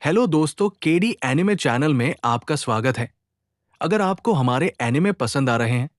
Hello दोस्तों, KD anime channel में आपका स्वागत है। अगर आपको हमारे एनिमे पसंद आ रहे हैं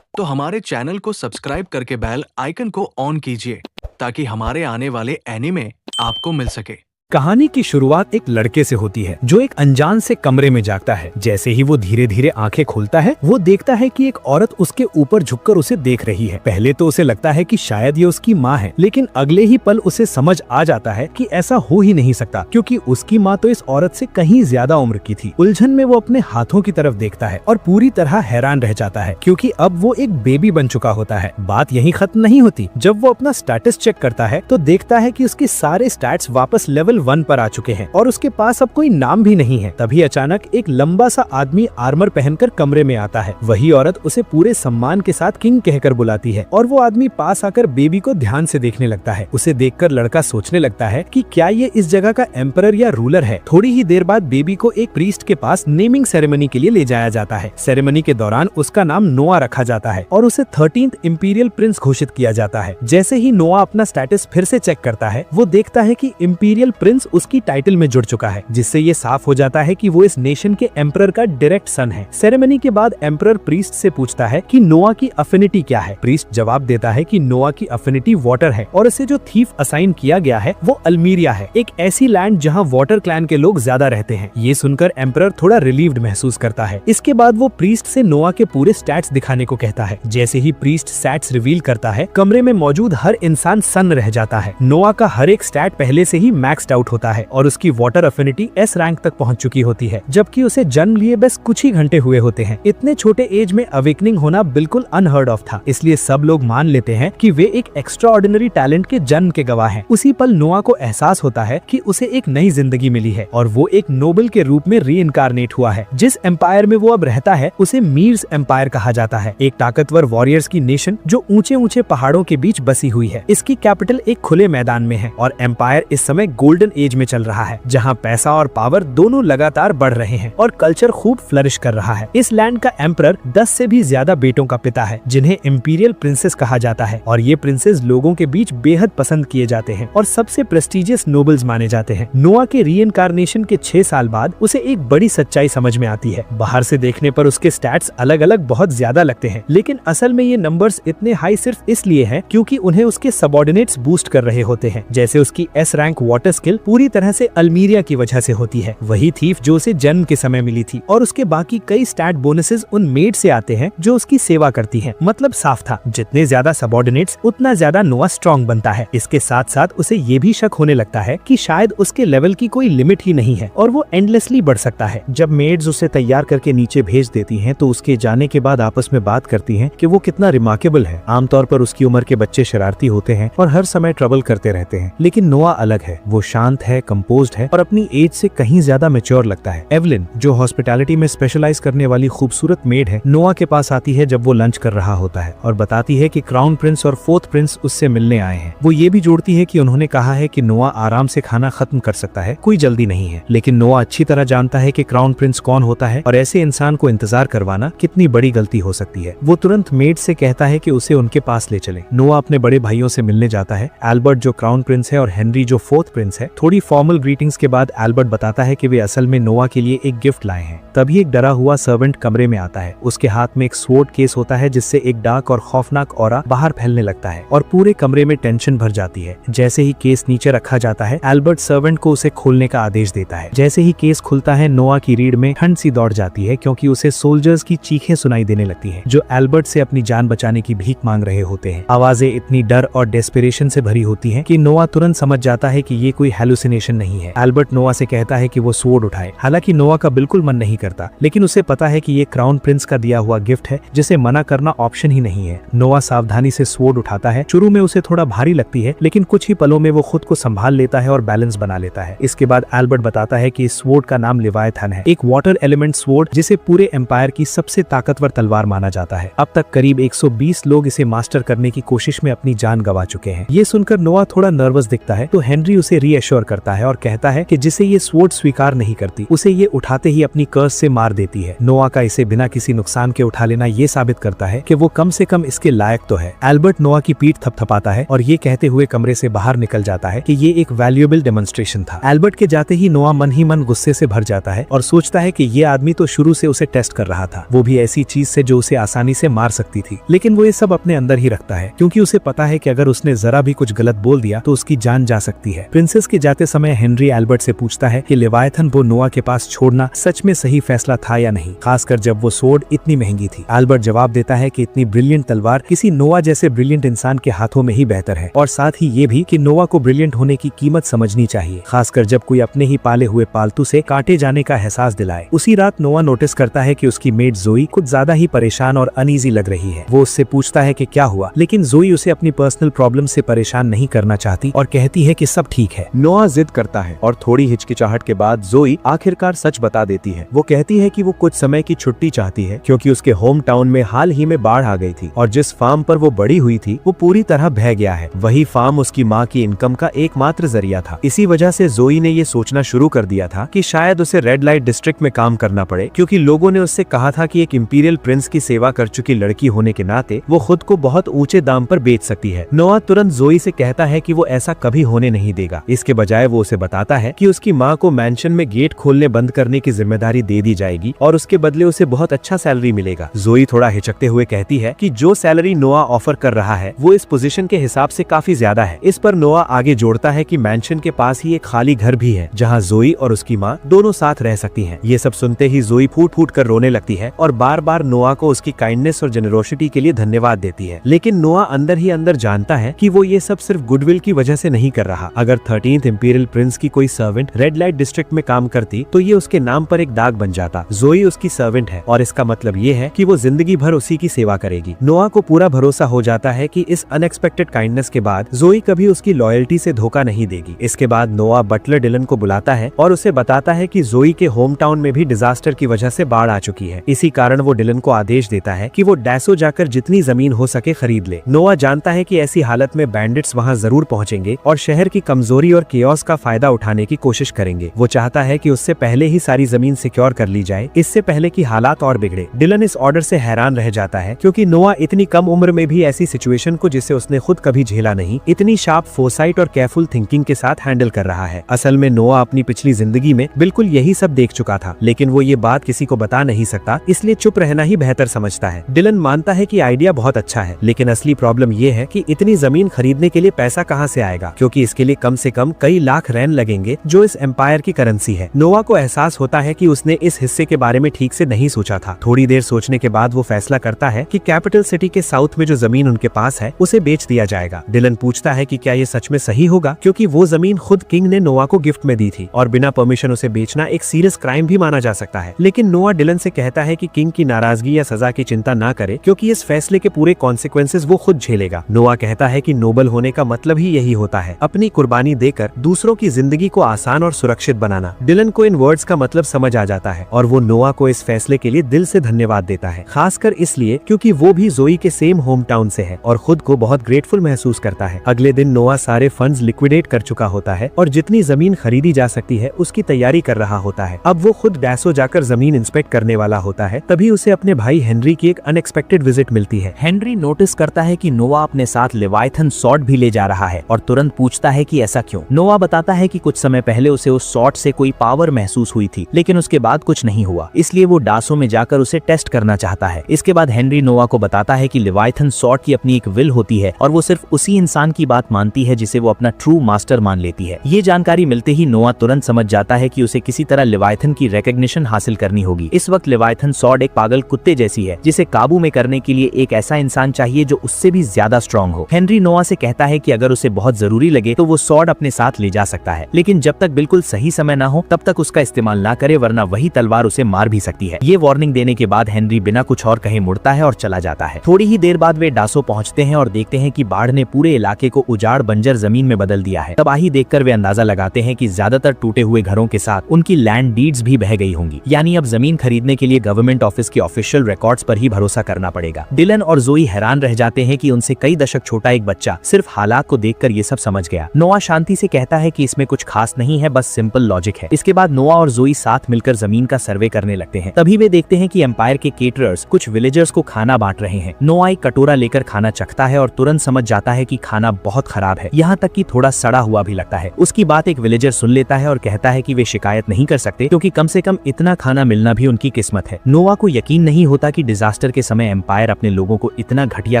तो हमारे चैनल को सब्सक्राइब करके बेल आइकन को ऑन कीजिए ताकि हमारे आने वाले एनिमे आपको मिल सके। कहानी की शुरुआत एक लड़के से होती है जो एक अनजान से कमरे में जागता है। जैसे ही वो धीरे धीरे आंखें खोलता है वो देखता है कि एक औरत उसके ऊपर झुककर उसे देख रही है। पहले तो उसे लगता है कि शायद ये उसकी माँ है, लेकिन अगले ही पल उसे समझ आ जाता है कि ऐसा हो ही नहीं सकता, क्योंकि उसकी माँ तो इस औरत से कहीं ज्यादा उम्र की थी। उलझन में वो अपने हाथों की तरफ देखता है और पूरी तरह हैरान रह जाता है, क्योंकि अब वो एक बेबी बन चुका होता है। बात यहीं खत्म नहीं होती। जब वो अपना स्टेटस चेक करता है तो देखता है कि उसके सारे स्टैट्स वापस लेवल 1 पर आ चुके हैं और उसके पास अब कोई नाम भी नहीं है। तभी अचानक एक लंबा सा आदमी आर्मर पहनकर कमरे में आता है। वही औरत उसे पूरे सम्मान के साथ किंग कहकर बुलाती है और वो आदमी पास आकर बेबी को ध्यान से देखने लगता है। उसे देखकर लड़का सोचने लगता है कि क्या ये इस जगह का एम्परर या रूलर है। थोड़ी ही देर बाद बेबी को एक प्रीस्ट के पास नेमिंग सेरेमनी के लिए ले जाया जाता है। सेरेमनी के दौरान उसका नाम नोआ रखा जाता है और उसे 13th इंपीरियल प्रिंस घोषित किया जाता है। जैसे ही नोआ अपना स्टेटस फिर से चेक करता है वो देखता है कि इंपीरियल प्रिंस उसकी टाइटल में जुड़ चुका है, जिससे ये साफ हो जाता है कि वो इस नेशन के एम्परर का डायरेक्ट सन है। सेरेमनी के बाद एम्परर प्रीस्ट से पूछता है कि नोआ की अफिनिटी क्या है। प्रीस्ट जवाब देता है कि नोआ की अफिनिटी वाटर है और इसे जो थीफ असाइन किया गया है वो अल्मीरिया है, एक ऐसी लैंड जहाँ वाटर क्लैन के लोग ज्यादा रहते हैं। ये सुनकर एम्परर थोड़ा रिलीव्ड महसूस करता है। इसके बाद वो प्रीस्ट से नोआ के पूरे स्टैट्स दिखाने को कहता है। जैसे ही प्रीस्ट स्टैट्स रिवील करता है कमरे में मौजूद हर इंसान सन्न रह जाता है। नोआ का हर एक स्टैट पहले से ही मैक्सड आउट होता है और उसकी वाटर अफिनिटी एस रैंक तक पहुंच चुकी होती है, जबकि उसे जन्म लिए बस कुछ ही घंटे हुए होते हैं। इतने छोटे एज में अवेकनिंग होना बिल्कुल अनहर्ड ऑफ था, इसलिए सब लोग मान लेते हैं कि वे एक एक्स्ट्राऑर्डिनरी टैलेंट के जन्म के गवाह हैं। उसी पल नोआ को एहसास होता है कि उसे एक नई जिंदगी मिली है और वो एक नोबल के रूप में रीइंकारनेट हुआ है। जिस एम्पायर में वो अब रहता है उसे मीर्स एम्पायर कहा जाता है, एक ताकतवर वॉरियर्स की नेशन जो ऊंचे ऊंचे पहाड़ों के बीच बसी हुई है। इसकी कैपिटल एक खुले मैदान में है और एम्पायर इस समय गोल्डन एज में चल रहा है, जहाँ पैसा और पावर दोनों लगातार बढ़ रहे हैं और कल्चर खूब फ्लरिश कर रहा है। इस लैंड का एम्परर 10 से भी ज्यादा बेटों का पिता है, जिन्हें इंपीरियल प्रिंसेस कहा जाता है और ये प्रिंसेस लोगों के बीच बेहद पसंद किए जाते हैं और सबसे प्रेस्टिजियस नोबल्स माने जाते हैं। नोआ के रीइंकारनेशन के 6 साल बाद उसे एक बड़ी सच्चाई समझ में आती है। बाहर से देखने पर उसके स्टैट्स अलग अलग बहुत ज्यादा लगते हैं, लेकिन असल में ये नंबर्स इतने हाई सिर्फ इसलिए हैं क्योंकि उन्हें उसके सबऑर्डिनेट्स बूस्ट कर रहे होते हैं। जैसे उसकी एस रैंक वाटर स्किल पूरी तरह से अल्मीरिया की वजह से होती है, वही थीफ जो उसे जन्म के समय मिली थी, और उसके बाकी कई स्टैट बोनसेस उन मेड से आते हैं जो उसकी सेवा करती हैं। मतलब साफ था, जितने ज्यादा सबऑर्डिनेट्स उतना ज्यादा नोआ स्ट्रॉन्ग बनता है। इसके साथ साथ उसे ये भी शक होने लगता है कि शायद उसके लेवल की कोई लिमिट ही नहीं है और वो एंडलेसली बढ़ सकता है। जब मेड्स उसे तैयार करके नीचे भेज देती हैं तो उसके जाने के बाद आपस में बात करती हैं कि वो कितना रिमार्केबल है। आमतौर पर उसकी उम्र के बच्चे शरारती होते हैं और हर समय ट्रबल करते रहते हैं, लेकिन नोआ अलग है। वो शांत है, कंपोज्ड है और अपनी एज से कहीं ज्यादा मैच्योर लगता है। एवलिन, जो हॉस्पिटैलिटी में स्पेशलाइज करने वाली खूबसूरत मेड है, नोआ के पास आती है जब वो लंच कर रहा होता है और बताती है कि क्राउन प्रिंस और 4th प्रिंस उससे मिलने आए हैं। वो ये भी जोड़ती है कि उन्होंने कहा है कि नोआ आराम से खाना खत्म कर सकता है, कोई जल्दी नहीं है। लेकिन नोआ अच्छी तरह जानता है कि क्राउन प्रिंस कौन होता है और ऐसे इंसान को इंतजार करवाना कितनी बड़ी गलती हो सकती है। वो तुरंत मेड से कहता है कि उसे उनके पास ले चले। नोआ अपने बड़े भाइयों से मिलने जाता है, एल्बर्ट जो क्राउन प्रिंस है और हेनरी जो 4th प्रिंस है। थोड़ी फॉर्मल ग्रीटिंग्स के बाद एल्बर्ट बताता है कि वे असल में नोआ के लिए एक गिफ्ट लाए हैं। तभी एक डरा हुआ सर्वेंट कमरे में आता है। उसके हाथ में एक स्वॉर्ड केस होता है जिससे एक डार्क और खौफनाक ऑरा बाहर फैलने लगता है और पूरे कमरे में टेंशन भर जाती है। जैसे ही केस नीचे रखा जाता है एल्बर्ट सर्वेंट को उसे खोलने का आदेश देता है। जैसे ही केस खुलता है नोआ की रीढ़ में ठंड सी दौड़ जाती है, क्योंकि उसे सोल्जर्स की चीखें सुनाई देने लगती हैं जो एल्बर्ट से अपनी जान बचाने की भीख मांग रहे होते हैं। आवाजें इतनी डर और डेस्परेशन से भरी होती हैं कि नोआ तुरंत समझ जाता है कि ये कोई हेलुसिनेशन नहीं है। एल्बर्ट नोआ से कहता है कि वो स्वॉर्ड उठाए। हालांकि नोआ का बिल्कुल मन नहीं करता, लेकिन उसे पता है कि ये क्राउन प्रिंस का दिया हुआ गिफ्ट है जिसे मना करना ऑप्शन ही नहीं है। नोआ सावधानी से स्वॉर्ड उठाता है। शुरू में उसे थोड़ा भारी लगती है, लेकिन कुछ ही पलों में वो खुद को संभाल लेता है और बैलेंस बना लेता है। इसके बाद एल्बर्ट बताता है कि इस स्वॉर्ड का नाम लिवायथन है, एक वाटर एलिमेंट स्वॉर्ड जिसे पूरे एम्पायर की सबसे ताकतवर तलवार माना जाता है। अब तक करीब 120 लोग इसे मास्टर करने की कोशिश में अपनी जान गंवा चुके हैं। ये सुनकर नोआ थोड़ा नर्वस दिखता है तो हेनरी उसे रीएश्योर रीअश्योर करता है और कहता है कि जिसे ये स्वॉर्ड स्वीकार नहीं करती उसे ये उठाते ही अपनी कर्स से मार देती है। नोआ का इसे बिना किसी नुकसान के उठा लेना ये साबित करता है कि वो कम से कम इसके लायक तो है। एल्बर्ट नोआ की पीठ थपथपाता है और ये कहते हुए कमरे से बाहर निकल जाता है कि ये एक वैल्यूएबल डेमोन्स्ट्रेशन था। एल्बर्ट के जाते ही नोआ मन ही मन गुस्से से भर जाता है और सोचता है कि ये आदमी तो शुरू से उसे टेस्ट कर रहा था, वो भी ऐसी चीज से जो उसे आसानी से मार सकती थी। लेकिन वो ये सब अपने अंदर ही रखता है क्योंकि उसे पता है कि अगर उसने जरा भी कुछ गलत बोल दिया तो उसकी जान जा सकती है। प्रिंसेस के जाते समय हेनरी एल्बर्ट से पूछता है कि लेवायथन वो नोआ के पास छोड़ना सच में सही फैसला था या नहीं, खासकर जब वो सोर्ड इतनी महंगी थी। एल्बर्ट जवाब देता है कि इतनी ब्रिलियंट तलवार किसी नोआ जैसे ब्रिलियंट इंसान के हाथों में ही बेहतर है, और साथ ही ये भी कि नोआ को ब्रिलियंट होने की कीमत समझनी चाहिए, खासकर जब कोई अपने ही पाले हुए पालतू से काटे जाने का एहसास दिलाए। उसी रात नोआ नोटिस करता है कि उसकी मेड जोई कुछ ज्यादा ही परेशान और अनईजी लग रही है। वो उससे पूछता है कि क्या हुआ, लेकिन जोई उसे अपनी पर्सनल प्रॉब्लम से परेशान नहीं करना चाहती और कहती है कि सब ठीक है। नोआ जिद करता है और थोड़ी हिचकिचाहट के बाद जोई आखिरकार सच बता देती है। वो कहती है कि वो कुछ समय की छुट्टी चाहती है क्योंकि उसके होम टाउन में हाल ही में बाढ़ आ गई थी और जिस फार्म पर वो बड़ी हुई थी वो पूरी तरह बह गया है। वही फार्म उसकी माँ की इनकम का एकमात्र जरिया था। इसी वजह से जोई ने ये सोचना शुरू कर दिया था कि शायद उसे रेड लाइट डिस्ट्रिक्ट में काम करना पड़े, क्योंकि लोगों ने उससे कहा था कि एक इंपीरियल प्रिंस की सेवा कर चुकी लड़की होने के नाते वो खुद को बहुत ऊंचे दाम पर बेच सकती है। नोआ तुरंत जोई से कहता है कि वो ऐसा कभी होने नहीं देगा। इसके बजाय वो उसे बताता है कि उसकी माँ को मैंशन में गेट खोलने बंद करने की जिम्मेदारी दे दी जाएगी और उसके बदले उसे बहुत अच्छा सैलरी मिलेगा। जोई थोड़ा हिचकते हुए कहती है कि जो सैलरी नोआ ऑफर कर रहा है वो इस पोजीशन के हिसाब से काफी ज्यादा है। इस पर नोआ आगे जोड़ता है कि मैंशन के पास ही एक खाली घर भी है जहाँ जोई और उसकी माँ दोनों साथ रह सकती हैं। ये सब सुनते ही जोई फूट फूट कर रोने लगती है और बार बार नोआ को उसकी काइंडनेस और जेनरोसिटी के लिए धन्यवाद देती है। लेकिन नोआ अंदर ही अंदर जानता है कि वो ये सब सिर्फ गुडविल की वजह से नहीं कर रहा। अगर 13th इंपीरियल प्रिंस की कोई सर्वेंट रेड लाइट डिस्ट्रिक्ट में काम करती तो ये उसके नाम पर एक दाग बन जाता। जोई उसकी सर्वेंट है और इसका मतलब ये है कि वो जिंदगी भर उसी की सेवा करेगी। नोआ को पूरा भरोसा हो जाता है कि इस अनएक्सपेक्टेड काइंडनेस के बाद जोई कभी उसकी लॉयल्टी से धोखा नहीं देगी। इसके बाद नोआ बटलर डिलन को बुलाता है और उसे बताता है कि जोई के होम टाउन में भी डिजास्टर की वजह से बाढ़ आ चुकी है। इसी कारण वो डिलन को आदेश देता है कि वो डैसो जाकर जितनी जमीन हो सके खरीद ले। नोआ जानता है कि ऐसी हालत में बैंडिट्स वहां जरूर पहुंचेंगे और शहर की कमजोरी और केओस का फायदा उठाने की कोशिश करेंगे। वो चाहता है कि उससे पहले ही सारी जमीन सिक्योर कर ली जाए, इससे पहले कि हालात और बिगड़े। डिलन इस ऑर्डर से हैरान रह जाता है क्योंकि नोआ इतनी कम उम्र में भी ऐसी सिचुएशन को जिसे उसने खुद कभी झेला नहीं, इतनी शार्प फोरसाइट और केयरफुल थिंकिंग के साथ हैंडल कर रहा है। असल में नोआ अपनी पिछली जिंदगी में बिल्कुल यही सब देख चुका था, लेकिन वो ये बात किसी को बता नहीं सकता, इसलिए चुप रहना ही बेहतर समझता है। डिलन मानता है कि आइडिया बहुत अच्छा है, लेकिन असली प्रॉब्लम ये है कि इतनी जमीन खरीदने के लिए पैसा कहाँ से आएगा, क्योंकि इसके लिए कम से कम कई लाख रैन लगेंगे जो इस एम्पायर की करेंसी है। नोआ को एहसास होता है कि उसने इस हिस्से के बारे में ठीक से नहीं सोचा था। थोड़ी देर सोचने के बाद वो फैसला करता है कि कैपिटल सिटी के साउथ में जो जमीन उनके पास है उसे बेच दिया जाएगा। डिलन पूछता है कि क्या ये सच में सही होगा, क्योंकि वो जमीन खुद किंग ने नोआ को गिफ्ट में दी थी और बिना परमिशन उसे बेचना एक सीरियस क्राइम भी माना जा सकता है। लेकिन नोआ डिलन से कहता है कि किंग की नाराजगी या सजा की चिंता ना करे, क्योंकि इस फैसले के पूरे कॉन्सिक्वेंसेस वो खुद झेलेगा। नोआ कहता है कि नोबल होने का मतलब ही यही होता है, अपनी कुर्बानी देकर दूसरों की जिंदगी को आसान और सुरक्षित बनाना। डिलन को इन वर्ड्स का मतलब समझ आ जाता है और वो नोआ को इस फैसले के लिए दिल से धन्यवाद देता है, खासकर इसलिए क्योंकि वो भी जोई के सेम होम टाउन से है और खुद को बहुत ग्रेटफुल महसूस करता है। अगले दिन नोआ सारे फंड्स लिक्विडेट कर चुका होता है और जितनी जमीन खरीदी जा सकती है उसकी तैयारी कर रहा होता है। अब वो खुद डैसो जाकर जमीन इंस्पेक्ट करने वाला होता है, तभी उसे अपने भाई हेनरी की एक अनएक्सपेक्टेड विजिट मिलती है। हेनरी नोटिस करता है कि नोआ अपने साथ लेवायथन सॉर्ड भी ले जा रहा है और तुरंत पूछता है कि ऐसा क्यों। नोआ बताता है कि कुछ समय पहले उसे उस सॉर्ड से कोई पावर महसूस हुई थी, लेकिन उसके बाद कुछ नहीं हुआ, इसलिए वो डासो में जाकर उसे टेस्ट करना चाहता है। इसके बाद हेनरी नोआ को बताता है कि लेवायथन सॉर्ड की अपनी एक विल होती है और वो सिर्फ उसी इंसान की बात मानती है जिसे वो अपना ट्रू मास्टर मान लेती है। ये जानकारी मिलते ही नोआ तुरंत समझ जाता है कि उसे किसी तरह लेवायथन की रिकॉग्निशन हासिल करनी होगी। इस वक्त लेवायथन सॉर्ड एक पागल कुत्ते जैसी है जिसे काबू में करने के लिए एक ऐसा इंसान चाहिए जो उससे भी ज्यादा स्ट्रॉन्ग हो। हेनरी नोआ से कहता है कि अगर उसे बहुत जरूरी लगे तो वो सॉर्ड अपने साथ ले जा सकता है, लेकिन जब तक बिल्कुल सही समय ना हो तब तक उसका इस्तेमाल ना करे, वरना वही तलवार उसे मार भी सकती है। ये वार्निंग देने के बाद हेनरी बिना कुछ और कहे मुड़ता है और चला जाता है। थोड़ी ही देर बाद वे डासो पहुंचते हैं और देखते हैं कि बाढ़ ने पूरे इलाके को उजाड़ बंजर जमीन में बदल दिया है। तबाही देखकर वे अंदाजा लगाते हैं कि ज्यादातर टूटे हुए घरों के साथ उनकी लैंड डीड्स भी बह गई होंगी, यानी अब जमीन खरीदने के लिए गवर्नमेंट ऑफिस के ऑफिशियल रिकॉर्ड्स पर ही भरोसा करना पड़ेगा। डिलन और जोई हैरान रह जाते हैं कि उनसे कई दशक छोटा एक बच्चा सिर्फ हालात को देखकर ये सब समझ गया। नोआ शांति से कहता है कि इसमें कुछ खास नहीं है, बस सिंपल लॉजिक है। इसके बाद नोआ और जोई साथ मिलकर जमीन का सर्वे करने लगते हैं। तभी वे देखते हैं कि एम्पायर के केटरर्स कुछ विलेजर्स को खाना बांट रहे हैं। नोआ एक कटोरा लेकर खाना चखता है और तुरंत समझ जाता है कि खाना बहुत खराब है, यहाँ तक कि थोड़ा सड़ा हुआ भी लगता है। उसकी बात एक विलेजर सुन लेता है और कहता है कि वे शिकायत नहीं कर सकते क्योंकि कम से कम इतना खाना मिलना भी उनकी किस्मत है। नोआ को यकीन नहीं होता कि डिजास्टर के समय एम्पायर अपने लोगों को इतना घटिया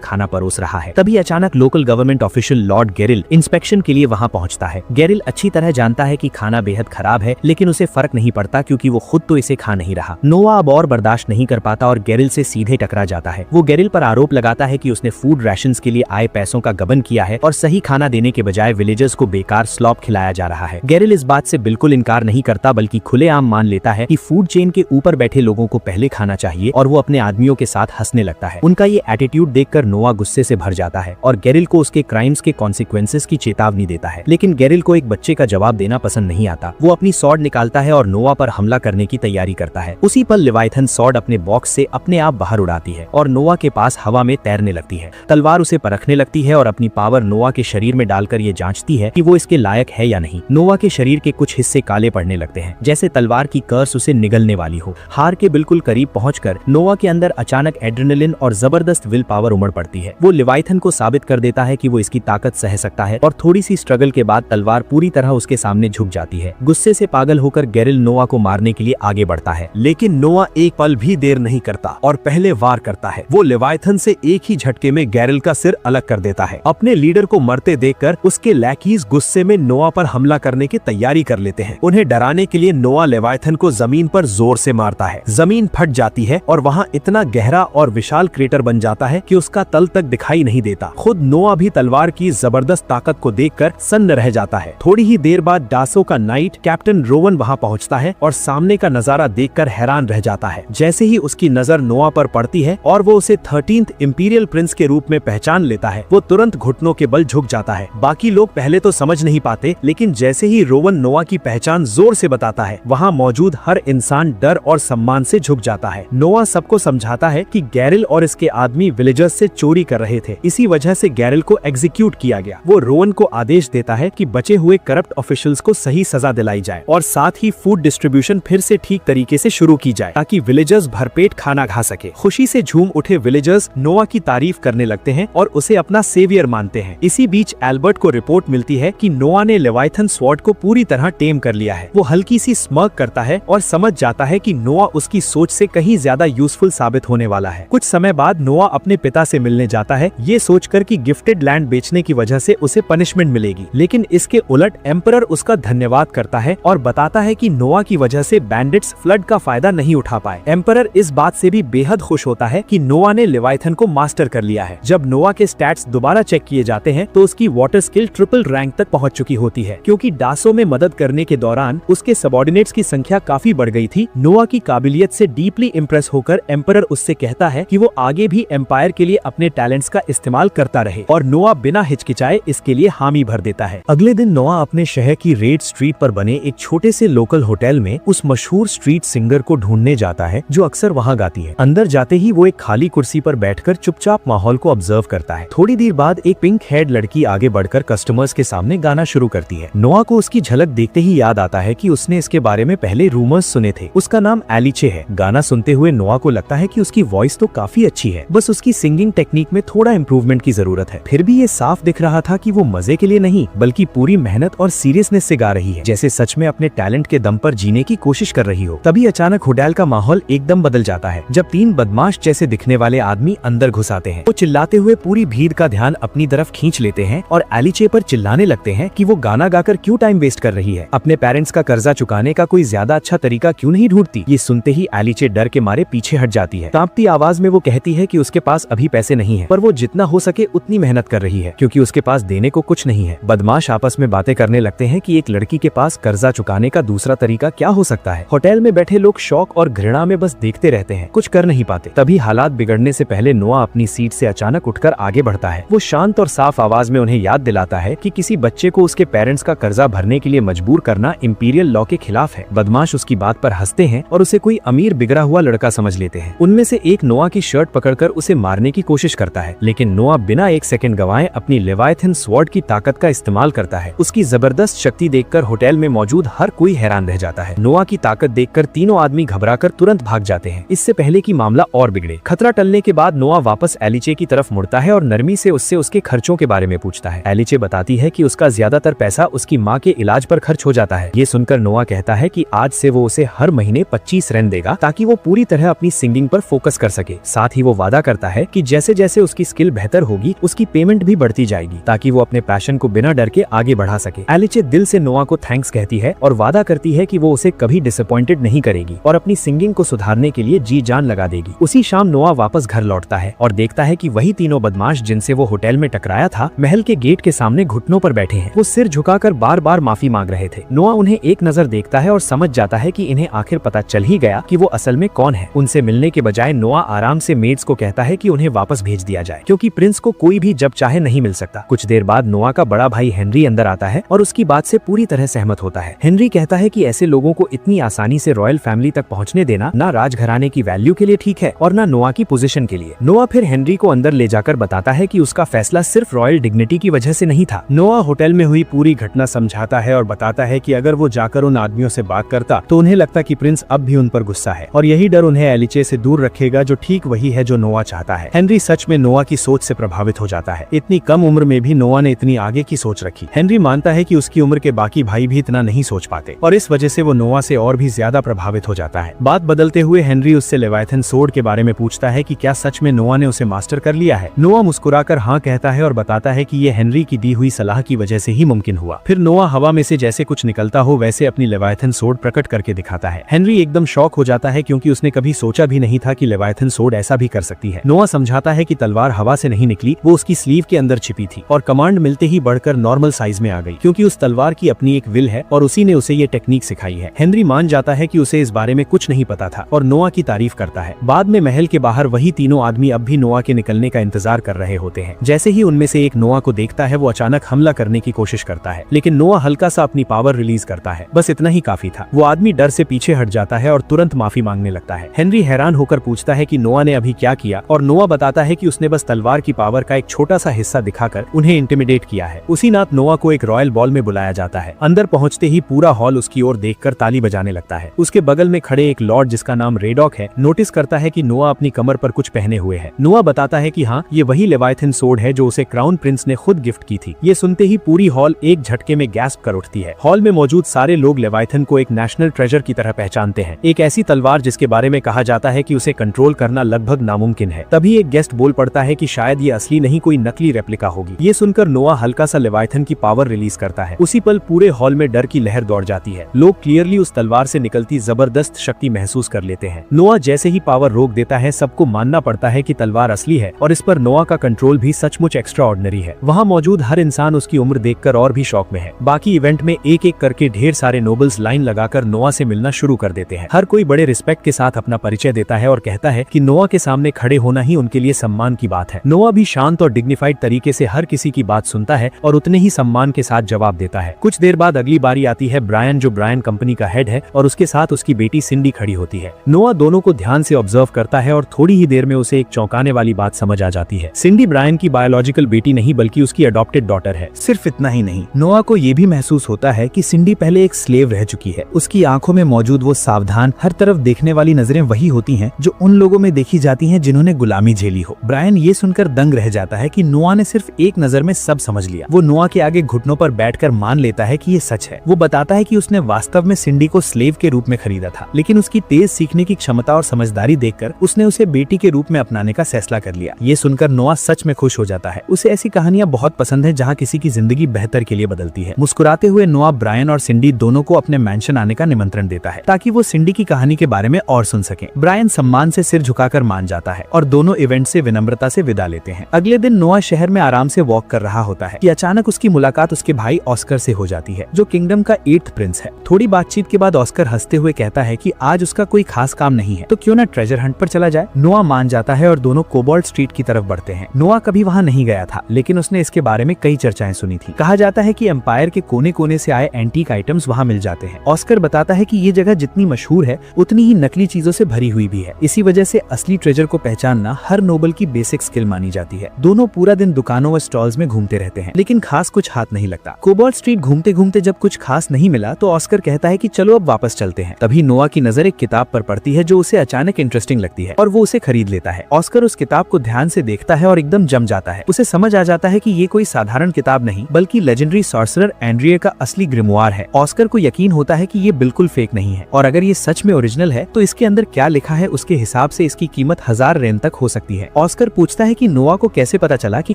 खाना परोस रहा है। तभी अचानक लोकल गवर्नमेंट ऑफिशियल लॉर्ड गेरिल इंस्पेक्शन के लिए वहां पहुंचता है। गेरिल अच्छी तरह जानता है कि खाना बेहद खराब है, लेकिन उसे फर्क नहीं पड़ता क्योंकि वो खुद तो इसे खा नहीं रहा। नोआ अब और बर्दाश्त नहीं कर पाता और गेरिल से सीधे टकरा जाता है। वो गेरिल पर आरोप लगाता है कि उसने फूड राशंस के लिए आए पैसों का गबन किया है और सही खाना देने के बजाय विलेजर्स को बेकार स्लॉप खिलाया जा रहा है। गेरिल इस बात से बिल्कुल इनकार नहीं करता, बल्कि खुलेआम मान लेता है कि फूड चेन के ऊपर बैठे लोगों को पहले खाना चाहिए और वो अपने आदमियों के साथ हंसने लगता है। उनका ये एटीट्यूड देखकर नोआ गुस्से से भर जाता है और गेरिल को उसके क्राइम्स के कॉन्सिक्वेंसेस की चेतावनी देता है। लेकिन गेरिल को एक बच्चे का जवाब देना पसंद नहीं आता। वो अपनी सॉर्ड निकालता है और नोआ पर हमला करने की तैयारी करता है। उसी पल लेवाइथन सॉर्ड अपने बॉक्स से अपने आप बाहर उड़ाती है और नोआ के पास हवा में तैरने लगती है। तलवार उसे परखने लगती है और अपनी पावर नोआ के शरीर में डालकर ये जांचती है कि वो इसके लायक है या नहीं। नोआ के शरीर के कुछ हिस्से काले पड़ने लगते हैं, जैसे तलवार की कर्स उसे निगलने वाली हो। हार के बिल्कुल करीब पहुंचकर नोआ के अंदर अचानक एड्रेनलिन और जबरदस्त विल पावर उमड़ पड़ती है। वो लेवाइथन को साबित कर देता है कि वो इसकी ताकत सह सकता है और थोड़ी सी स्ट्रगल के बाद तलवार पूरी तरह उसके सामने झुक जाती है। गुस्से से पागल होकर गेरिल नोआ को मारने के लिए आगे बढ़ता है, लेकिन नोआ एक पल भी देर नहीं करता और पहले वार करता है। वो लेवाइथन से एक ही झटके में गेरिल का सिर अलग कर देता है। अपने लीडर को मरते देखकर उसके लैकीज गुस्से में नोआ पर हमला करने की तैयारी कर लेते हैं। उन्हें डराने के लिए नोआ लेवाइथन को जमीन पर जोर से मारता है। जमीन फट जाती है और वहाँ इतना गहरा और विशाल क्रेटर बन जाता है कि उसका तल तक दिखाई नहीं देता। खुद नोआ भी तलवार की जबरदस्त ताकत को देखकर सन्न रह जाता है। थोड़ी ही देर बाद डासो का नाइट कैप्टन रोवन वहाँ पहुँचता है और सामने का नजारा देखकर हैरान रह जाता है। जैसे ही उसकी नजर नोआ पर पड़ती है और वो उसे 13th इंपीरियल प्रिंस के रूप में पहचान लेता है, वो तुरंत घुटनों के बल झुक जाता है। बाकी लोग पहले तो समझ नहीं पाते, लेकिन जैसे ही रोवन नोआ की पहचान जोर से बताता है, वहाँ मौजूद हर इंसान डर और सम्मान से झुक जाता है। नोआ सबको समझाता है कि गेरिल और इसके आदमी विलेजर्स से चोरी कर रहे थे, इसी वजह से गेरिल को एग्जीक्यूट किया गया। वो रोवन को आदेश देता है कि बचे हुए करप्ट ऑफिशियल्स को सही सजा दिलाई जाए और साथ ही फूड डिस्ट्रीब्यूशन फिर से ठीक तरीके से शुरू की जाए ताकि विलेजर्स भरपेट खाना खा सके। खुशी से झूम उठे विलेजर्स नोआ की तारीफ करने लगते हैं और उसे अपना सेवियर मानते हैं। इसी बीच एल्बर्ट को रिपोर्ट मिलती है कि नोआ ने लेवाइथन स्वॉर्ड को पूरी तरह टेम कर लिया है। वो हल्की सी स्मर्क करता है और समझ जाता है कि नोआ उसकी सोच से कहीं ज्यादा यूजफुल साबित होने वाला है। कुछ समय बाद नोआ अपने पिता से मिलने जाता है, ये सोचकर कि गिफ्टेड लैंड बेचने की वजह से उसे पनिशमेंट मिलेगी, लेकिन इसके उलट एम्परर उसका धन्यवाद करता है और बताता है कि नोआ की वजह से बैंडिट्स फ्लड का फायदा नहीं उठा पाए। एम्परर इस बात से भी बेहद खुश होता है कि नोआ ने लेवाइथन को मास्टर कर लिया है। जब नोआ के स्टैट्स दोबारा चेक किए जाते हैं तो उसकी वाटर स्किल ट्रिपल रैंक तक पहुंच चुकी होती है, क्योंकि डासो में मदद करने के दौरान उसके सबऑर्डिनेट्स की संख्या काफी बढ़ गई थी। नोआ की काबिलियत से डीपली इम्प्रेस होकर एम्परर उससे कहता है कि वो आगे भी एम्पायर के लिए अपने टैलेंट्स का इस्तेमाल करता रहे और नोआ बिना हिचकिचाए इसके लिए हामी भर देता है। अगले दिन नोआ अपने शहर की रेड स्ट्रीट पर बने एक छोटे से लोकल होटल में उस मशहूर स्ट्रीट सिंगर को ढूंढने जाता है जो अक्सर वहाँ गाती है। अंदर जाते ही वो एक खाली कुर्सी पर बैठकर चुपचाप माहौल को ऑब्जर्व करता है। थोड़ी देर बाद एक पिंक हेड लड़की आगे बढ़कर कस्टमर्स के सामने गाना शुरू करती है। नोआ को उसकी झलक देखते ही याद आता है कि उसने इसके बारे में पहले रूमर्स सुने थे। उसका नाम एलिचे है। गाना सुनते हुए नोआ को लगता है कि उसकी वॉइस तो काफी अच्छी है, बस उसकी सिंगिंग टेक्निक में थोड़ा इम्प्रूवमेंट की जरूरत है। फिर भी ये साफ दिख रहा था कि वो मजे के लिए नहीं बल्कि पूरी मेहनत और सीरियसनेस से गा रही है, जैसे सच में अपने टैलेंट के दम पर जीने की कोशिश कर रही हो। तभी अचानक होटल का माहौल एकदम बदल जाता है जब 3 बदमाश जैसे दिखने वाले आदमी अंदर घुस आते हैं। वो चिल्लाते हुए पूरी भीड़ का ध्यान अपनी तरफ खींच लेते हैं और एलिचे पर चिल्लाने लगते हैं कि वो गाना गाकर क्यों टाइम वेस्ट कर रही है, अपने पेरेंट्स का कर्जा चुकाने का कोई ज्यादा अच्छा तरीका क्यों नहीं ढूंढती। ये सुनते ही एलिचे डर के मारे पीछे हट जाती है। कांपती आवाज में वो कहती है कि उसके पास अभी पैसे नहीं है, पर वो जितना हो सके उतनी मेहनत कर रही है क्योंकि उसके पास देने को कुछ नहीं है। बदमाश आपस में बातें करने लगते हैं कि एक लड़की के पास कर्जा चुकाने का दूसरा तरीका क्या हो सकता है। होटल में बैठे लोग शौक और घृणा में बस देखते रहते हैं, कुछ कर नहीं पाते। तभी हालात बिगड़ने से पहले नोआ अपनी सीट से अचानक उठकर आगे बढ़ता है। वो शांत और साफ आवाज में उन्हें याद दिलाता है कि किसी बच्चे को उसके पेरेंट्स का कर्जा भरने के लिए मजबूर करना इंपीरियल लॉ के खिलाफ है। बदमाश उसकी बात पर हंसते हैं और उसे कोई अमीर बिगड़ा हुआ लड़का समझ लेते हैं। उनमें से एक नोआ की शर्ट पकड़कर उसे मारने की कोशिश करता है, लेकिन नोआ बिना एक सेकंड गवाए अपनी लेवाइथन स्वॉर्ड की ताकत का इस्तेमाल करता है है। उसकी जबरदस्त शक्ति देखकर होटल में मौजूद हर कोई हैरान रह जाता है। नोआ की ताकत देखकर तीनों आदमी घबराकर तुरंत भाग जाते हैं, इससे पहले कि मामला और बिगड़े। खतरा टलने के बाद नोआ वापस एलिचे की तरफ मुड़ता है और नरमी से उससे उसके खर्चों के बारे में पूछता है। एलिचे बताती है कि उसका ज्यादातर पैसा उसकी माँ के इलाज पर खर्च हो जाता है। ये सुनकर नोआ कहता है कि आज से वो उसे हर महीने 25 रेन देगा ताकि वो पूरी तरह अपनी सिंगिंग पर फोकस कर सके। साथ ही वो वादा करता है कि जैसे जैसे उसकी स्किल बेहतर होगी उसकी पेमेंट भी बढ़ती जाएगी ताकि वो अपने पैशन को बिना डर के आगे बढ़ा सके। एलिचे दिल से नोआ को थैंक्स कहती है और वादा करती है कि वो उसे कभी डिसअपॉइंटेड नहीं करेगी और अपनी सिंगिंग को सुधारने के लिए जी जान लगा देगी। उसी शाम नोआ वापस घर लौटता है और देखता है कि वही तीनों बदमाश जिनसे वो होटल में टकराया था महल के गेट के सामने घुटनों पर बैठे हैं। वो सिर झुकाकर बार बार माफी मांग रहे थे। नोआ उन्हें एक नजर देखता है और समझ जाता है कि इन्हें आखिर पता चल ही गया कि वो असल में कौन है। उनसे मिलने के बजाय नोआ आराम से मेड्स को कहता है कि उन्हें वापस भेज दिया जाए क्योंकि प्रिंस को कोई भी जब चाहे नहीं मिल सकता। कुछ देर बाद नोआ का बड़ा भाई हेनरी अंदर आता है और उसकी बात से पूरी तरह सहमत होता है। हेनरी कहता है कि ऐसे लोगों को इतनी आसानी से रॉयल फैमिली तक पहुंचने देना ना राजघराने की वैल्यू के लिए ठीक है और ना नोआ की पोजीशन के लिए। नोआ फिर हेनरी को अंदर ले जाकर बताता है कि उसका फैसला सिर्फ रॉयल डिग्निटी की वजह से नहीं था। नोआ होटल में हुई पूरी घटना समझाता है और बताता है कि अगर वो जाकर उन आदमियों से बात करता तो उन्हें लगता कि प्रिंस अब भी उन पर गुस्सा है और यही डर उन्हें एलिचे से दूर रखेगा, जो ठीक वही है जो नोआ चाहता है। हेनरी सच में नोआ की सोच से प्रभावित हो जाता है। इतनी कम उम्र में भी नोआ ने इतनी आगे की सोच रखी। हेनरी मानता है कि उसकी उम्र के बाकी भाई भी इतना नहीं सोच पाते और इस वजह से वो नोआ से और भी ज्यादा प्रभावित हो जाता है। बात बदलते हुए हेनरी उससे लेवाइथन सोर्ड के बारे में पूछता है कि क्या सच में नोआ ने उसे मास्टर कर लिया है। नोआ मुस्कुराकर हाँ कहता है और बताता है कि ये हेनरी की दी हुई सलाह की वजह से ही मुमकिन हुआ। फिर नोआ हवा में से जैसे कुछ निकलता हो वैसे अपनी लेवाइथन सोर्ड प्रकट करके दिखाता है। हेनरी एकदम शॉक हो जाता है क्योंकि उसने कभी सोचा भी नहीं था कि लेवाइथन सोर्ड ऐसा भी कर सकती है। नोआ समझाता है कि तलवार हवा से नहीं निकली, वो उसकी स्लीव के अंदर छिपी थी और कमांड मिलते ही बढ़कर नॉर्मल साइज में आ गई क्योंकि उस तलवार की अपनी एक विल है और उसी ने उसे ये टेक्निक सिखाई है। हेनरी मान जाता है कि उसे इस बारे में कुछ नहीं पता था और नोआ की तारीफ करता है। बाद में महल के बाहर वही तीनों आदमी अब भी नोआ के निकलने का इंतजार कर रहे होते हैं। जैसे ही उनमें से एक नोआ को देखता है वो अचानक हमला करने की कोशिश करता है, लेकिन नोआ हल्का सा अपनी पावर रिलीज करता है। बस इतना ही काफी था। वो आदमी डर से पीछे हट जाता है और तुरंत माफी मांगने लगता है। हेनरी हैरान होकर पूछता है कि नोआ ने अभी क्या किया और नोआ बताता है कि उसने बस तलवार की पावर का एक छोटा सा हिस्सा दिखाकर उन्हें इंटिमिडेट किया है। उसी रात नोआ को एक रॉयल बॉल में बुलाया जाता है। अंदर पहुंचते ही पूरा हॉल उसकी ओर देखकर ताली बजाने लगता है। उसके बगल में खड़े एक लॉर्ड जिसका नाम रेडॉक है नोटिस करता है कि नोआ अपनी कमर पर कुछ पहने हुए है। नोआ बताता है कि हाँ, ये वही लेवाइथन सोर्ड है जो उसे क्राउन प्रिंस ने खुद गिफ्ट की थी। ये सुनते ही पूरी हॉल एक झटके में गैस्प कर उठती है। हॉल में मौजूद सारे लोग लेवाइथन को एक नेशनल ट्रेजर की तरह पहचानते हैं, एक ऐसी तलवार जिसके बारे में कहा जाता है कि उसे कंट्रोल करना लगभग नामुमकिन है। तभी एक गेस्ट बोल पड़ता है कि शायद ये असली नहीं कोई नकली रेप्लिका होगी। ये सुनकर नोआ हल्का सा लेवाइथन की पावर रिलीज करता है। उसी पल पूरे हॉल में डर की लहर दौड़ जाती है। लोग क्लियरली उस तलवार से निकलती जबरदस्त शक्ति महसूस कर लेते हैं। नोआ जैसे ही पावर रोक देता है सबको मानना पड़ता है कि तलवार असली है और इस पर नोआ का कंट्रोल भी सचमुच एक्स्ट्राऑर्डिनरी है। वहाँ मौजूद हर इंसान उसकी उम्र देखकर और भी शॉक में है। बाकी इवेंट में एक एक करके ढेर सारे नोबल्स लाइन लगाकर नोआ से मिलना शुरू कर देते हैं। हर कोई बड़े रिस्पेक्ट के साथ अपना परिचय देता है और कहता है कि नोआ के सामने खड़े होना ही उनके लिए सम्मान की बात है। नोआ भी शांत और डिग्निफाइड तरीके से हर किसी की बात सुनता है और उतने ही सम्मान के साथ जवाब देता है। कुछ देर बाद अगली बारी आती है ब्रायन, जो ब्रायन कंपनी का हेड है, और उसके साथ उसकी बेटी सिंडी खड़ी होती है। नोआ दोनों को ध्यान से ऑब्जर्व करता है और थोड़ी ही देर में उसे एक चौंकाने वाली बात समझ आ जाती है। सिंडी ब्रायन की बायोलॉजिकल बेटी नहीं बल्कि उसकी अडॉप्टेड डॉटर है। सिर्फ इतना ही नहीं, नोआ को ये भी महसूस होता है कि सिंडी पहले एक स्लेव रह चुकी है। उसकी आंखों में मौजूद वो सावधान, हर तरफ देखने वाली नजरें वही होती हैं जो उन लोगों में देखी जाती हैं जिन्होंने गुलामी झेली हो। ब्रायन ये सुनकर दंग रह जाता है कि नोआ ने सिर्फ एक नजर में सब समझ लिया। वो नोआ के आगे घुटनों पर बैठकर मान लेता है कि ये सच है। वो बताता है कि उसने वास्तव में सिंडी को स्लेव के रूप में खरीदा था, लेकिन उसकी तेज सीखने की क्षमता और समझदारी देखकर उसने उसे बेटी के रूप में अपनाने का फैसला कर लिया। ये सुनकर नोआ सच में खुश हो जाता है। उसे ऐसी कहानियां बहुत पसंद है जहाँ किसी की जिंदगी बेहतर के लिए बदलती है। मुस्कुराते हुए नोआ ब्रायन और सिंडी दोनों को अपने मैंशन आने का निमंत्रण देता है ताकि वो सिंडी की कहानी के बारे में और सुन सकें। ब्रायन सम्मान से सिर झुकाकर मान जाता है और दोनों इवेंट से विनम्रता से विदा लेते हैं। अगले दिन नोआ शहर में आराम से वॉक कर रहा होता है कि अचानक उसकी मुलाकात उसके भाई ऑस्कर से हो जाती है, जो किंगडम का 8th प्रिंस है। थोड़ी बातचीत के बाद ऑस्कर हंसते हुए कहता है कि आज उसका कोई खास काम नहीं है, तो क्यों ना ट्रेजर हंट पर चला जाए। नोआ मान जाता है और दोनों कोबाल्ट स्ट्रीट की तरफ बढ़ते हैं। नोआ कभी वहाँ नहीं गया था, लेकिन उसने इसके बारे में कई चर्चाएं सुनी थी। कहा जाता है कि एम्पायर के कोने कोने से आए एंटीक आइटम्स वहाँ मिल जाते हैं। ऑस्कर बताता है कि ये जगह जितनी मशहूर है उतनी ही नकली चीजों से भरी हुई भी है। इसी वजह से असली ट्रेजर को पहचानना हर नोबल की बेसिक स्किल मानी जाती है। दोनों पूरा दिन दुकानों व स्टॉल्स में घूमते रहते हैं, लेकिन खास कुछ हाथ साथ नहीं लगता। कोबाल्ट स्ट्रीट घूमते घूमते जब कुछ खास नहीं मिला तो ऑस्कर कहता है कि चलो अब वापस चलते हैं। तभी नोआ की नजर एक किताब पर पड़ती है जो उसे अचानक इंटरेस्टिंग लगती है और वो उसे खरीद लेता है। ऑस्कर उस किताब को ध्यान से देखता है और एकदम जम जाता है। उसे समझ आ जाता है कि ये कोई साधारण किताब नहीं बल्कि लेजेंडरी सॉर्सरर एंड्रिया का असली ग्रिमवार है। ऑस्कर को यकीन होता है कि ये बिल्कुल फेक नहीं है और अगर ये सच में ओरिजिनल है तो इसके अंदर क्या लिखा है उसके हिसाब से इसकी कीमत 1000 रेन तक हो सकती है। ऑस्कर पूछता है कि नोआ को कैसे पता चला कि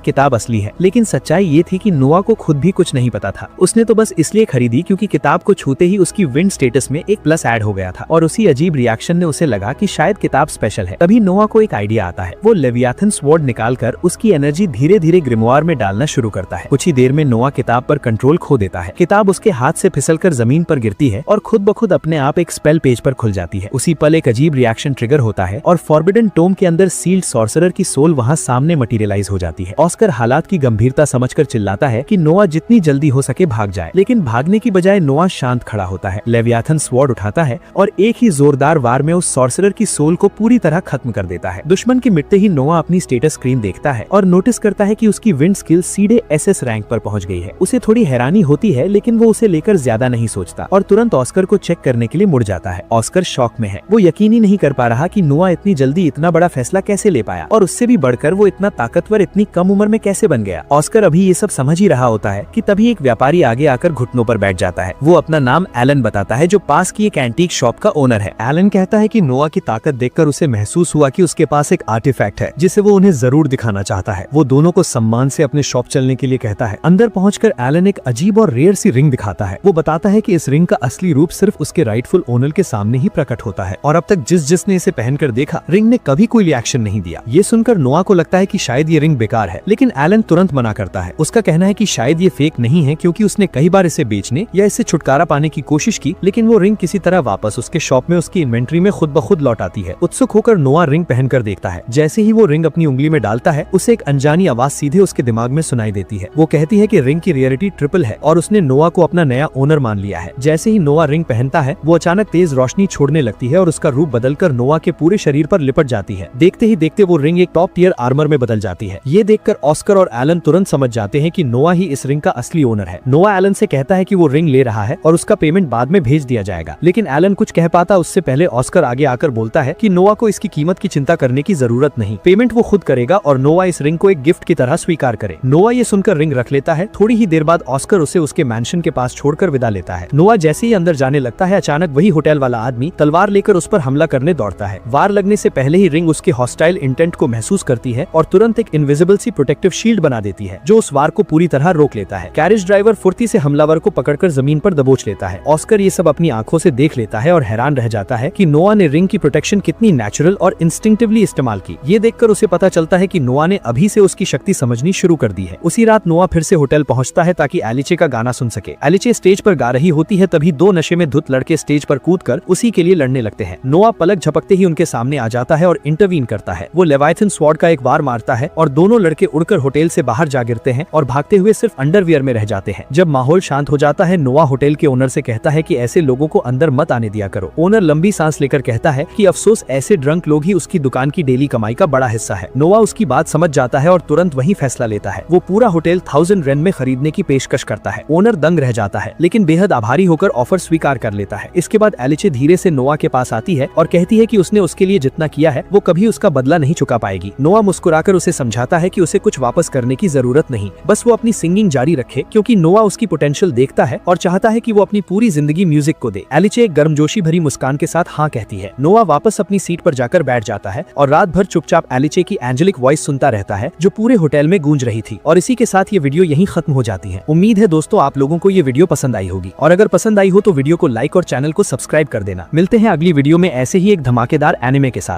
किताब असली है, लेकिन सच्चाई ये थी कि नोआ को खुद भी कुछ नहीं पता था। उसने तो बस इसलिए खरीदी क्योंकि किताब को छूते ही उसकी विंड स्टेटस में एक प्लस ऐड हो गया था और उसी अजीब रिएक्शन ने उसे लगा कि शायद किताब स्पेशल है। तभी नोआ को एक आइडिया आता है। वो लेवियाथन स्वॉर्ड निकालकर उसकी एनर्जी धीरे धीरे ग्रिमवार में डालना शुरू करता है। कुछ ही देर में नोआ किताब पर कंट्रोल खो देता है। किताब उसके हाथ से फिसलकर जमीन पर गिरती है और खुद ब खुद अपने आप एक स्पेल पेज पर खुल जाती है। उसी पल एक अजीब रिएक्शन ट्रिगर होता है और फॉरबिडन टोम के अंदर सील्ड सॉर्सरर की सोल वहां सामने मटेरियलाइज हो जाती है। ऑस्कर हालात की गंभीरता समझकर चिल्लाता है कि नोआ जितनी जल्दी हो सके भाग जाए, लेकिन भागने की बजाय नोआ शांत खड़ा होता है। लेवियाथन स्वॉर्ड उठाता है और एक ही जोरदार वार में उस सॉर्सरर की सोल को पूरी तरह खत्म कर देता है। दुश्मन के मिटते ही नोआ अपनी स्टेटस स्क्रीन देखता है और नोटिस करता है कि उसकी विंड स्किल सीधे एसएस रैंक पर पहुंच गई है। उसे थोड़ी हैरानी होती है लेकिन वो उसे लेकर ज्यादा नहीं सोचता और तुरंत ऑस्कर को चेक करने के लिए मुड़ जाता है। ऑस्कर शॉक में है। वो यकीन ही नहीं कर पा रहा कि नोआ इतनी जल्दी इतना बड़ा फैसला कैसे ले पाया और उससे भी बढ़कर वो इतना ताकतवर इतनी कम उम्र में कैसे बन गया। ऑस्कर अभी ये सब समझ ही रहा होता है कि तभी एक व्यापारी आगे आकर घुटनों पर बैठ जाता है। वो अपना नाम एलन बताता है जो पास की एक एंटीक शॉप का ओनर है। एलन कहता है कि नोआ की ताकत देखकर उसे महसूस हुआ कि उसके पास एक आर्टिफैक्ट है जिसे वो उन्हें जरूर दिखाना चाहता है। वो दोनों को सम्मान से अपने शॉप चलने के लिए कहता है। अंदर पहुंचकर एलन एक अजीब और रेयर सी रिंग दिखाता है। वो बताता है कि इस रिंग का असली रूप सिर्फ उसके राइटफुल ओनर के सामने ही प्रकट होता है और अब तक जिसने इसे पहनकर देखा रिंग ने कभी कोई रिएक्शन नहीं दिया। ये सुनकर नोआ को लगता है कि शायद ये रिंग बेकार है, लेकिन एलन तुरंत मना करता है। उसका कहना है कि शायद ये फेक नहीं है क्योंकि उसने कई बार इसे बेचने या इससे छुटकारा पाने की कोशिश की, लेकिन वो रिंग किसी तरह वापस उसके शॉप में उसकी इन्वेंट्री में खुद ब खुद लौट आती है। उत्सुक होकर नोआ रिंग पहनकर देखता है। जैसे ही वो रिंग अपनी उंगली में डालता है उसे एक अनजानी आवाज सीधे उसके दिमाग में सुनाई देती है। वो कहती है कि रिंग की रेयरिटी ट्रिपल है और उसने नोआ को अपना नया ओनर मान लिया है। जैसे ही नोआ रिंग पहनता है वो अचानक तेज रोशनी छोड़ने लगती है और उसका रूप बदलकर नोआ के पूरे शरीर पर लिपट जाती है। देखते ही देखते वो रिंग एक टॉप टियर आर्मर में बदल जाती है। ये देखकर ऑस्कर और एलन तुरंत समझ जाते हैं कि नोआ ही इस रिंग का असली ओनर है। नोआ एलन से कहता है कि वो रिंग ले रहा है और उसका पेमेंट बाद में भेज दिया जाएगा, लेकिन एलन कुछ कह पाता उससे पहले ऑस्कर आगे आकर बोलता है कि नोआ को इसकी कीमत की चिंता करने की जरूरत नहीं, पेमेंट वो खुद करेगा और नोआ इस रिंग को एक गिफ्ट की तरह स्वीकार करे। नोआ ये सुनकर रिंग रख लेता है। थोड़ी ही देर बाद ऑस्कर उसे उसके मैंशन के पास छोड़कर विदा लेता है। नोआ जैसे ही अंदर जाने लगता है अचानक वही होटल वाला आदमी तलवार लेकर उस पर हमला करने दौड़ता है। वार लगने से पहले ही रिंग उसके हॉस्टाइल इंटेंट को महसूस करती है और तुरंत एक इनविजिबल सी प्रोटेक्टिव शील्ड बना देती है जो उस वार को पूरी तरह रोक लेता है। कैरेज ड्राइवर फुर्ती से हमलावर को पकड़कर जमीन पर दबोच लेता है। ऑस्कर ये सब अपनी आंखों से देख लेता है और हैरान रह जाता है कि नोआ ने रिंग की प्रोटेक्शन कितनी नेचुरल और इंस्टिंक्टिवली इस्तेमाल की। ये देखकर उसे पता चलता है कि नोआ ने अभी से उसकी शक्ति समझनी शुरू कर दी है। उसी रात नोआ फिर से होटल पहुंचता है ताकि एलिचे का गाना सुन सके। एलिचे स्टेज पर गा रही होती है तभी दो नशे में धुत लड़के स्टेज पर कूदकर उसी के लिए लड़ने लगते हैं। नोआ पलक झपकते ही उनके सामने आ जाता है और इंटरवीन करता है। वो लेवाइथन स्वॉर्ड का एक वार मारता है और दोनों लड़के उड़कर होटल से बाहर जा गिरते हैं और भागते हुए सिर्फ अंडरवियर में रह जाते हैं। जब माहौल शांत हो जाता है नोआ होटल के ओनर से कहता है कि ऐसे लोगों को अंदर मत आने दिया करो। ओनर लंबी सांस लेकर कहता है कि अफसोस ऐसे ड्रंक लोग ही उसकी दुकान की डेली कमाई का बड़ा हिस्सा है। नोआ उसकी बात समझ जाता है और तुरंत वही फैसला लेता है। वो पूरा होटल 1000 रेन में खरीदने की पेशकश करता है। ओनर दंग रह जाता है लेकिन बेहद आभारी होकर ऑफर स्वीकार कर लेता है। इसके बाद एलिचे धीरे से नोआ के पास आती है और कहती है कि उसने उसके लिए जितना किया है वो कभी उसका बदला नहीं चुका पाएगी। नोआ मुस्कुराकर उसे समझाता है कि उसे कुछ वापस करने की जरूरत नहीं, बस वो अपनी सिंगिंग जारी रखे क्योंकि नोआ उसकी पोटेंशियल देखता है और चाहता है कि वो अपनी पूरी जिंदगी म्यूजिक को दे। एलिचे एक गर्मजोशी भरी मुस्कान के साथ हाँ कहती है। नोआ वापस अपनी सीट पर जाकर बैठ जाता है और रात भर चुपचाप एलिचे की एंजेलिक वॉइस सुनता रहता है जो पूरे होटल में गूंज रही थी। और इसी के साथ ये वीडियो यहीं खत्म हो जाती है। उम्मीद है दोस्तों आप लोगों को ये वीडियो पसंद आई होगी और अगर पसंद आई हो तो वीडियो को लाइक और चैनल को सब्सक्राइब कर देना। मिलते हैं अगली वीडियो में ऐसे ही एक धमाकेदार एनिमे के साथ।